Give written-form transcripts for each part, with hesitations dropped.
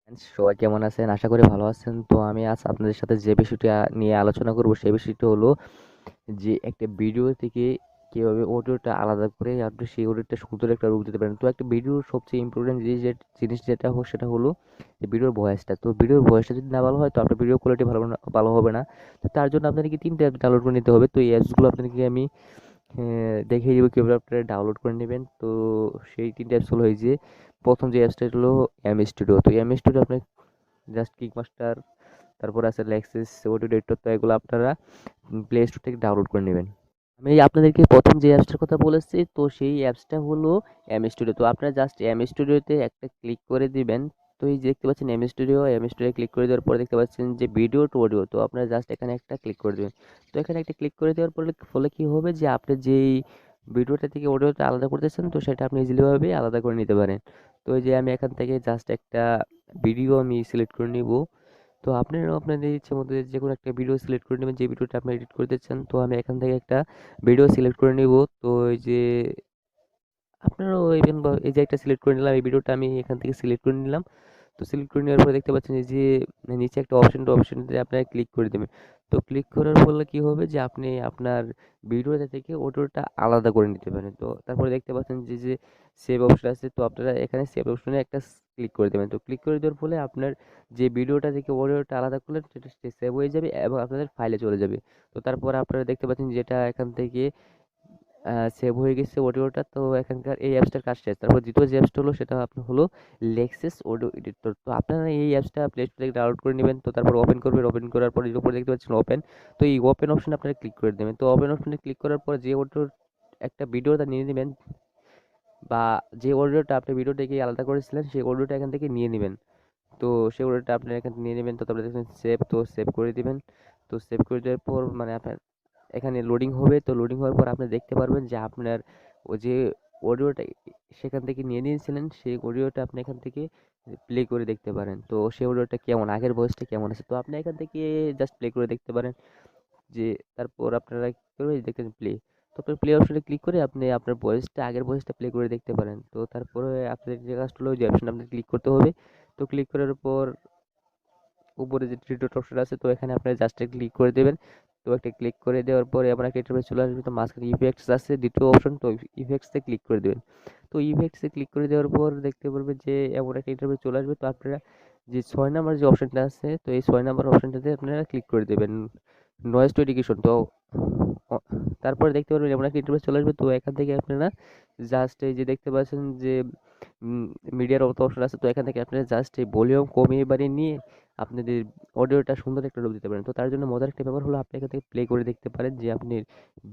সবাই কেমন আছেন? আশা করি ভালো আছেন। তো আমি আজ আপনাদের সাথে যে বিষয়টা নিয়ে আলোচনা করব সেই বিষয়টা হলো যে একটা ভিডিও থেকে কিভাবে অডিওটা আলাদা করে আপনি সেই অডিওটা সুন্দর একটা রূপ দিতে পারেন। তো একটা ভিডিওর সবচেয়ে ইম্পর্টেন্ট জিনিস যেটা হোক সেটা হলো যে ভিডিওর ভয়েসটা। তো ভিডিওর ভয়েসটা যদি না ভালো হয় তো আপনার ভিডিও কোয়ালিটি ভালো হবে না। তো তার জন্য আপনাকে ৩ টা অ্যাপ ডাউনলোড করে নিতে হবে। তো এই অ্যাপসগুলো আপনাকে আমি দেখিয়ে দিব কিভাবে আপনারা ডাউনলোড করে নেবেন। তো সেই ৩ টা অ্যাপস হলো এই যে ১ম যে অ্যাপসটা হলো এম স্টুডিও। তো এম স্টুডিও আপনি জাস্ট কিকমাস্টার, তারপর আছে লেক্সিস, অডিও এডিটর, তো এগুলো আপনারা প্লে স্টোর থেকে ডাউনলোড করে নেবেন। আমি আপনাদেরকে প্রথম যে অ্যাপসটার কথা বলেছি তো সেই অ্যাপসটা হলো এম স্টুডিও। তো আপনারা জাস্ট এম স্টুডিওতে একটা ক্লিক করে দিবেন। তো এই যে দেখতে পাচ্ছেন এম স্টুডিও ক্লিক করে দেওয়ার পরে দেখতে পাচ্ছেন যে ভিডিও টু অডিও, তো আপনারা জাস্ট এখানে একটা ক্লিক করে দেবেন। তো এখানে একটা ক্লিক করে দেওয়ার ফলে কি হবে যে আপনি যেই ভিডিওটা থেকে অডিওটা আলাদা করতেছেন তো সেটা আপনি ইজিলি ভাবে আলাদা করে নিতে পারেন। তো এই যে আমি এখান থেকে জাস্ট একটা ভিডিও আমি সিলেক্ট করে নিব। তো আপনারাও আপনাদের ইচ্ছে মতো যে কোনো একটা ভিডিও সিলেক্ট করে নেবেন যে ভিডিওটা আপনি এডিট করতে চান। তো আমি এখান থেকে একটা ভিডিও সিলেক্ট করে নিব। তো এই যে আপনারাও ইভেন এই যে একটা সিলেক্ট করে নিলাম, এই ভিডিওটা আমি এখান থেকে সিলেক্ট করে নিলাম। তো সিলেক্ট করে নেওয়ার পরে দেখতে পাচ্ছেন এই যে নিচে একটা অপশনটাতে আপনারা ক্লিক করে দেবেন। তো ক্লিক করার ফলে কি হবে যে আপনি আপনার ভিডিওটা থেকে অডিওটা আলাদা করে নিতে পারেন। তো তারপরে দেখতে পাচ্ছেন যে সেভ অপশন আছে, তো আপনারা এখানে সেভ অপশনে একটা ক্লিক করে দেবেন। তো ক্লিক করে দেওয়ার ফলে আপনার যে ভিডিওটা থেকে অডিওটা আলাদা করলেন সেটা সেভ হয়ে যাবে এবং আপনাদের ফাইলে চলে যাবে। তো তারপর আপনারা দেখতে পাচ্ছেন যেটা এখান থেকে সেভ হয়ে গেছে অডিওটা। তো এখানকার এই অ্যাপসটার কাজ শেষ। তারপর দ্বিতীয় যে অ্যাপসটা হলো সেটা আপনার হলো লেক্সিস অডিও এডিটর। তো আপনারা এই অ্যাপসটা প্লে স্টোর থেকে ডাউনলোড করে নেবেন। তো তারপর ওপেন করবেন, ওপেন করার পর এর উপরে দেখতে পাচ্ছেন ওপেন। তো এই ওপেন অপশনে আপনারা ক্লিক করে দেবেন। তো ওপেন অপশনে ক্লিক করার পর যে অডিওর একটা ভিডিওটা নিয়ে নেবেন বা যে অডিওটা আপনি ভিডিও থেকে আলাদা করেছিলেন সেই অডিওটা এখান থেকে নিয়ে নেবেন। তো সেই অডিওটা আপনারা এখান থেকে নিয়ে নেবেন। তো তারপরে দেখবেন সেভ, তো সেভ করে দিবেন। তো সেভ করে দেওয়ার পর মানে আপনার এখানে লোডিং হবে। তো লোডিং হওয়ার পর আপনি দেখতে পারবেন যে আপনার ওই যে অডিওটা সেখান থেকে নিয়ে নিয়েছিলেন সেই অডিওটা আপনি এখান থেকে প্লে করে দেখতে পারেন। তো সেই অডিওটা কেমন, আগের ভয়েসটা কেমন আছে, তো আপনি এখান থেকে জাস্ট প্লে করে দেখতে পারেন। যে তারপর আপনারা কি করবেন, এই দেখতেন প্লে। তো আপনি প্লে অপশনে ক্লিক করে আপনি আপনার ভয়েসটা, আগের ভয়েসটা প্লে করে দেখতে পারেন। তো তারপরে আপনাদের যে কাজটা হলো, ওই যে অপশনে আপনাকে ক্লিক করতে হবে। তো ক্লিক করার পর উপরে যে থ্রি ডট অপশন আছে তো এখানে আপনারা জাস্ট ক্লিক করে দেবেন। তো একটা ক্লিক করে দেওয়ার পরে আপনার একটা ইন্টারফেস চলে আসবে। তো মাঝখানে ইফেক্টস আছে দ্বিতীয় অপশন, তো ইফেক্টসে ক্লিক করে দেবেন। তো ইফেক্টসে ক্লিক করে দেওয়ার পর দেখতে পারবেন যে এমন একটা ইন্টারফেস চলে আসবে। তো আপনারা যে 6 নাম্বার যে অপশনটা আছে তো এই 6 নাম্বার অপশনটাতে আপনারা ক্লিক করে দেবেন, নয়েজ টু এডুকেশন। তো অ- তারপরে দেখতে পারবেন এমন একটা ইন্টারফেস চলে আসবে। তো এখান থেকে আপনারা জাস্ট এই যে দেখতে পাচ্ছেন যে মিডিয়ার মতো অপশন আছে, তো এখান থেকে আপনারা জাস্ট এই ভলিউম কমিয়ে বাড়িয়ে নিয়ে আপনাদের অডিওটা সুন্দর একটা রূপ দিতে পারেন। তো তার জন্য মজার একটা ব্যাপার হলো আপনি এখান থেকে প্লে করে দেখতে পারেন যে আপনি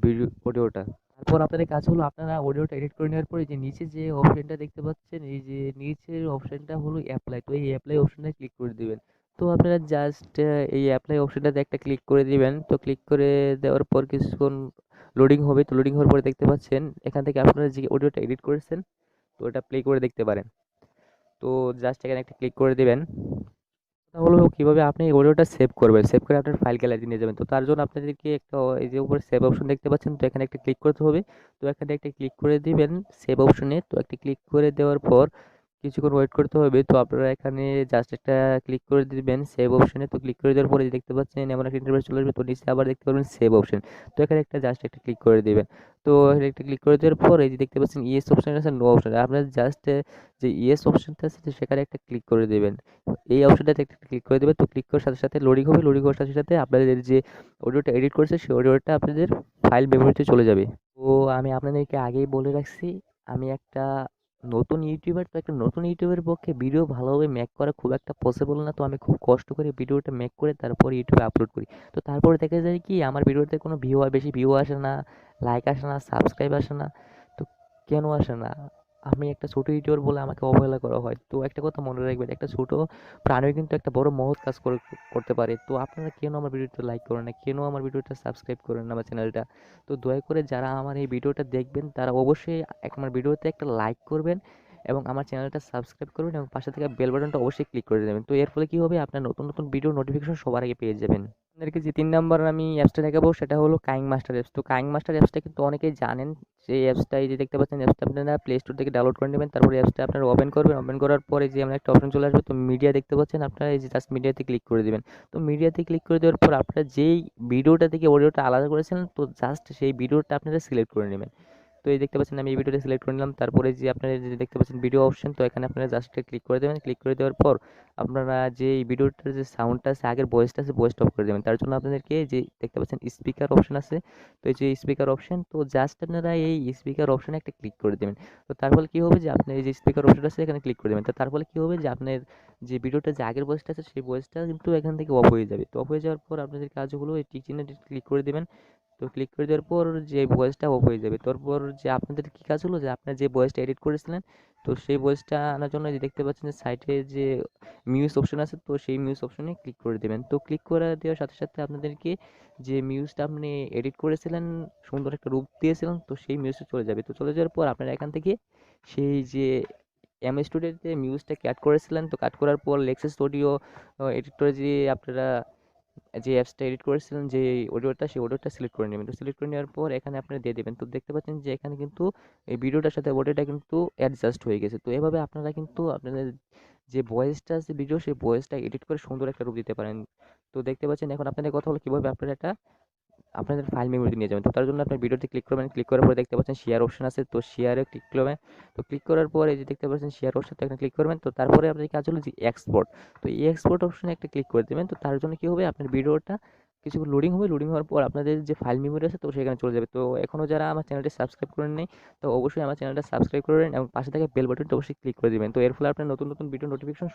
ভিডিও অডিওটা। তারপর আপনাদের কাজ হলো আপনারা অডিওটা এডিট করে নেওয়ার পরে যে নিচে যে অপশনটা দেখতে পাচ্ছেন, এই যে নিচের অপশনটা হলো অ্যাপ্লাই। তো এই অ্যাপ্লাই অপশনটা ক্লিক করে দিবেন। তো আপনারা জাস্ট এই অ্যাপ্লাই অপশনটাতে একটা ক্লিক করে দিবেন। তো ক্লিক করে দেওয়ার পর কিছুক্ষণ লোডিং হবে। তো লোডিং হওয়ার পরে দেখতে পাচ্ছেন এখান থেকে আপনারা যে অডিওটা এডিট করেছেন তো ওটা প্লে করে দেখতে পারেন। তো জাস্ট এখানে একটা ক্লিক করে দিবেন। কথা হলো কিভাবে আপনি এই অডিওটা সেভ করবেন, সেভ করে আপনার ফাইল গ্যালারি নিয়ে যাবেন। তো তার জন্য আপনাদেরকে একটা এই যে উপরে সেভ অপশন দেখতে পাচ্ছেন, তো এখানে একটা ক্লিক করতে হবে। তো এখানে একটা ক্লিক করে দিবেন সেভ অপশনে। তো একটা ক্লিক করে দেওয়ার পর কিছুক্ষণ ওয়েট করতে হবে। তো আপনারা এখানে জাস্ট একটা ক্লিক করে দিবেন সেভ অপশনে। তো ক্লিক করে দেওয়ার পরে দেখতে পাচ্ছেন এমন একটা ইন্টারফেস চলে আসবে। তো নিচে আবার দেখতে পারবেন সেভ অপশন। তো এখানে একটা জাস্ট একটা ক্লিক করে দিবেন। তো এখানে একটা ক্লিক করে দেওয়ার পর এই যে দেখতে পাচ্ছেন ইয়েস অপশন আছে, নো অপশন, আপনারা জাস্ট যে ইয়েস অপশনটা আছে তো সেখানে একটা ক্লিক করে দিবেন। এই অপশনটাতে একটা ক্লিক করে দেবেন। তো ক্লিক করার সাথে সাথে লোডিং হবে, লোডিং হওয়ার সাথে সাথে আপনাদের যে অডিওটা এডিট করেছে সেই অডিওটা আপনাদের ফাইল মেমোরিতে চলে যাবে। তো আমি আপনাদেরকে আগেই বলে রাখছি, আমি একটা নতুন ইউটিউবার। তো একটা নতুন ইউটিউবের পক্ষে ভিডিও ভালোভাবে মেক করা খুব একটা পসিবল না। তো আমি খুব কষ্ট করে ভিডিওটা মেক করে তারপর ইউটিউবে আপলোড করি। তো তারপরে দেখা যায় কি আমার ভিডিওতে কোনো বেশি ভিউ আসে না, লাইক আসে না, সাবস্ক্রাইব আসে না। তো কেন আসে না? আমি একটা ছোট ইউটিউবার বলে আমাকে অবহেলা করা হয়। তো একটা কথা মনে রাখবেন, একটা ছোট প্রাণীও কিন্তু একটা বড় মহৎ কাজ করতে পারে। তো আপনারা কেন আমার ভিডিওটা লাইক করেন না, কেন আমার ভিডিওটা সাবস্ক্রাইব করেন না আমার চ্যানেলটা? তো দয়া করে যারা আমার এই ভিডিওটা দেখবেন তারা অবশ্যই আমার ভিডিওতে একটা লাইক করবেন এবং আমার চ্যানেলটা সাবস্ক্রাইব করবেন এবং পাশে থাকা বেল বাটনটা অবশ্যই ক্লিক করে দেবেন। তো এর ফলে কি হবে, আপনার নতুন নতুন ভিডিও নোটিফিকেশন সবার আগে পেয়ে যাবেন। আপনাদেরকে যে ৩ নাম্বার আমি অ্যাপসটা দেখাবো সেটা হলো কাইং মাস্টার অ্যাপস। তো কাইং মাস্টার অ্যাপসটা কিন্তু অনেকেই জানেন। সেই অ্যাপসটা এই যে দেখতে পাচ্ছেন, অ্যাপসটা আপনারা প্লে স্টোর থেকে ডাউনলোড করে নেবেন। তারপরে অ্যাপসটা আপনারা ওপেন করবেন। ওপেন করার পরে যে আমরা একটা অপশন চলে আসবে, তো মিডিয়া দেখতে পাচ্ছেন, আপনারা এই যে জাস্ট মিডিয়াতে ক্লিক করে দিবেন। তো মিডিয়াতে ক্লিক করে দেওয়ার পর আপনারা যেই ভিডিওটা থেকে অডিওটা আলাদা করেছিলেন, তো জাস্ট সেই ভিডিওটা আপনারা সিলেক্ট করে নেবেন। তো এই দেখতে পাচ্ছেন আমি এই ভিডিওটা সিলেক্ট করে নিলাম। তারপরে যে আপনারা যে দেখতে পাচ্ছেন ভিডিও অপশন, তো এখানে আপনারা জাস্ট ক্লিক করে দেবেন। ক্লিক করে দেওয়ার পর আপনারা যে এই ভিডিওটার যে সাউন্ডটা আছে, আগের ভয়েসটা আছে, ভয়েসটা অফ করে দেবেন। তার জন্য আপনাদেরকে যে দেখতে পাচ্ছেন স্পিকার অপশন আছে, তো এই যে স্পিকার অপশন, তো জাস্ট আপনারা এই স্পিকার অপশনে একটা ক্লিক করে দেবেন। তো তার ফলে কী হবে যে আপনার এই যে স্পিকার অপশন আছে এখানে ক্লিক করে দেবেন। তো তার ফলে কী হবে যে আপনার যে ভিডিওটা যে আগের ভয়েসটা আছে সেই ভয়েসটা কিন্তু এখান থেকে অফ হয়ে যাবে। তো অফ হয়ে যাওয়ার পর আপনাদের কাজগুলো এই টিক চিহ্নে ক্লিক করে দেবেন। তো ক্লিক করে দেওয়ার পর যে ভয়েসটা অফ হয়ে যাবে। তারপর যে আপনাদের কী কাজ হলো, যে আপনার যে ভয়েসটা এডিট করেছিলেন, তো সেই ভয়েসটা আনার জন্য যে দেখতে পাচ্ছেন যে সাইডে যে মিউজ অপশন আছে, তো সেই মিউজ অপশনে ক্লিক করে দেবেন। তো ক্লিক করে দেওয়ার সাথে সাথে আপনাদেরকে যে মিউজটা আপনি এডিট করেছিলেন, সুন্দর একটা রূপ দিয়েছিলেন, তো সেই মিউজটা চলে যাবে। তো চলে যাওয়ার পর আপনারা এখান থেকে সেই যে স্টুডিওতে মিউজটা কাট করেছিলেন, তো কাট করার পর লেক্সাস অডিও এডিটরে যে আপনারা যে অ্যাপসটা এডিট করেছিলেন, যে অডিওটা, সেই অডিওটা সিলেক্ট করে নেবেন। তো সিলেক্ট করে নেওয়ার পর এখানে আপনারা দিয়ে দেবেন। তো দেখতে পাচ্ছেন যে এখানে কিন্তু এই ভিডিওটার সাথে অডিওটা কিন্তু অ্যাডজাস্ট হয়ে গেছে। তো এভাবে আপনারা কিন্তু আপনাদের যে ভয়েসটা আছে ভিডিও, সেই ভয়েসটা এডিট করে সুন্দর একটা রূপ দিতে পারেন। তো দেখতে পাচ্ছেন এখন আপনাদের কথা হলো কীভাবে আপনারা এটা আপনাদের ফাইল মেমোরিতে নিয়ে যাবেন। তো তার জন্য আপনার ভিডিওতে ক্লিক করবেন। ক্লিক করার পরে দেখতে পাচ্ছেন শেয়ার অপশন আছে, তো শেয়ারে ক্লিক করবেন। তো ক্লিক করার পরে এই যে দেখতে পাচ্ছেন শেয়ার অপশনটা এখানে ক্লিক করবেন। তো তারপরে আপনার কাজ হলো যে এক্সপোর্ট। তো এই এক্সপোর্ট অপশনে একটা ক্লিক করে দেবেন। তো তার জন্য কী হবে, আপনার ভিডিওটা কিছুক্ষণ লোডিং হবে। লোডিং হওয়ার পর আপনাদের যে ফাইল মেমোরি আছে, তো সেখানে চলে যাবে। তো এখনও যারা আমার চ্যানেলটি সাবস্ক্রাইব করেন নাই, তো অবশ্যই আমার চ্যানেলটা সাবস্ক্রাইব করবেন এবং পাশে থাকা বেল বাটনটা অবশ্যই ক্লিক করে দিবেন। তো এর ফলে আপনার নতুন নতুন ভিডিও নোটিফিকেশন